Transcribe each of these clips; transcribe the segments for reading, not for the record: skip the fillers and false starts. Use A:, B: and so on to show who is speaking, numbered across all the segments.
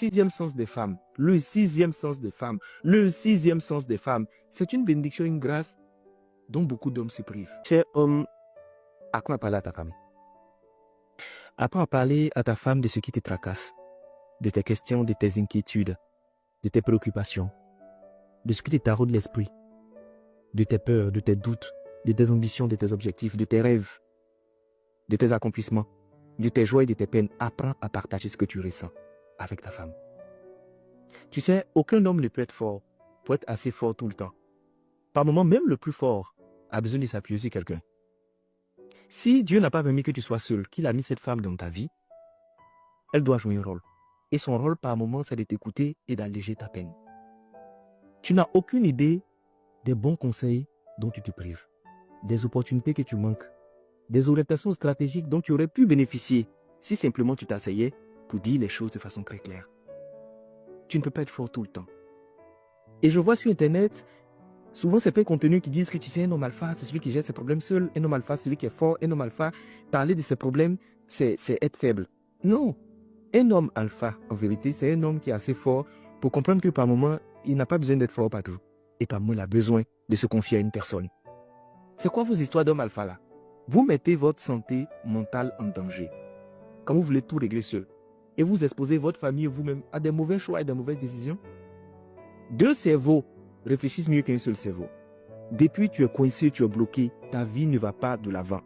A: sixième sens des femmes, le sixième sens des femmes, le sixième sens des femmes, c'est une bénédiction, une grâce dont beaucoup d'hommes se privent. Cher homme, apprends à parler à ta femme. Apprends à parler à ta femme de ce qui te tracasse, de tes questions, de tes inquiétudes, de tes préoccupations, de ce qui te taraude l'esprit, de tes peurs, de tes doutes, de tes ambitions, de tes objectifs, de tes rêves, de tes accomplissements, de tes joies et de tes peines. Apprends à partager ce que tu ressens avec ta femme. Tu sais, aucun homme ne peut être fort pour être assez fort tout le temps. Par moments, même le plus fort a besoin de s'appuyer sur quelqu'un. Si Dieu n'a pas permis que tu sois seul, qu'il a mis cette femme dans ta vie, elle doit jouer un rôle. Et son rôle, par moments, c'est de t'écouter et d'alléger ta peine. Tu n'as aucune idée des bons conseils dont tu te prives, des opportunités que tu manques, des orientations stratégiques dont tu aurais pu bénéficier si simplement tu t'asseyais pour dire les choses de façon très claire. Tu ne peux pas être fort tout le temps. Et je vois sur Internet, souvent c'est plein de contenus qui disent que tu sais, un homme alpha, c'est celui qui gère ses problèmes seul, un homme alpha, c'est celui qui est fort, un homme alpha, parler de ses problèmes, c'est être faible. Non, un homme alpha, en vérité, c'est un homme qui est assez fort pour comprendre que par moment, il n'a pas besoin d'être fort partout. Et par moment, il a besoin de se confier à une personne. C'est quoi vos histoires d'homme alpha là? Vous mettez votre santé mentale en danger quand vous voulez tout régler seul. Et vous exposez votre famille et vous-même à des mauvais choix et des mauvaises décisions. Deux cerveaux réfléchissent mieux qu'un seul cerveau. Depuis tu es coincé, tu es bloqué, ta vie ne va pas de l'avant.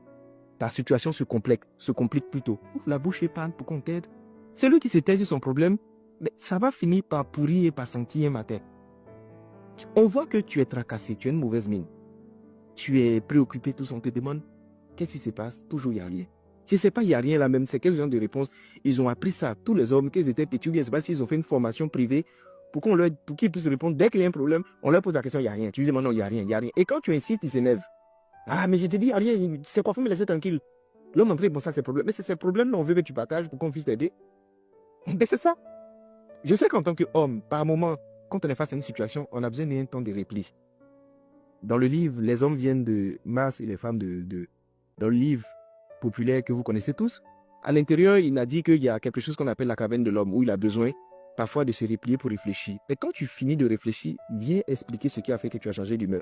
A: Ta situation se complique plutôt. Ouvre la bouche et parle pour qu'on t'aide. Celui qui se tait sur son problème, mais ça va finir par pourrir et par sentir un matin. On voit que tu es tracassé, tu as une mauvaise mine. Tu es préoccupé, tous on te demande qu'est-ce qui se passe? Toujours il n'y a rien. Je ne sais pas, il n'y a rien là même, c'est quel genre de réponse? Ils ont appris ça, tous les hommes, qu'ils étaient petits, je ne sais pas s'ils ont fait une formation privée pour qu'ils puissent répondre. Dès qu'il y a un problème, on leur pose la question, il n'y a rien. Tu lui demandes non, il n'y a rien, il n'y a rien. Et quand tu insistes, ils s'énervent. Ah, mais je te dis, il n'y a rien, c'est quoi, faut me laisser tranquille. L'homme entré, bon, ça c'est problème. Mais c'est ces problèmes, on veut que tu partages pour qu'on puisse t'aider. Mais c'est ça. Je sais qu'en tant qu'homme, par moment, quand on est face à une situation, on a besoin d'un temps de repli. Dans le livre, les hommes viennent de Mars et les femmes dans le livre populaire que vous connaissez tous, à l'intérieur, il a dit qu'il y a quelque chose qu'on appelle la caverne de l'homme, où il a besoin parfois de se replier pour réfléchir. Mais quand tu finis de réfléchir, viens expliquer ce qui a fait que tu as changé d'humeur.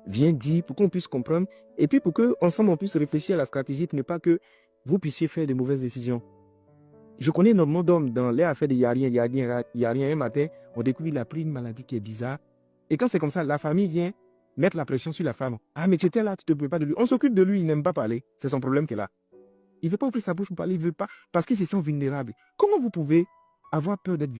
A: Viens dire pour qu'on puisse comprendre, et puis pour qu'ensemble on puisse réfléchir à la stratégie, pour ne pas que vous puissiez faire de mauvaises décisions. Je connais énormément d'hommes dans les affaires de il y a rien, un matin, on découvre qu'il a pris une maladie qui est bizarre. Et quand c'est comme ça, la famille vient mettre la pression sur la femme. Ah, mais tu étais là, tu ne te préoccupes pas de lui. On s'occupe de lui, il n'aime pas parler. C'est son problème qu'elle a. Il ne veut pas ouvrir sa bouche pour parler, il ne veut pas, parce qu'il se sent vulnérable. Comment vous pouvez avoir peur d'être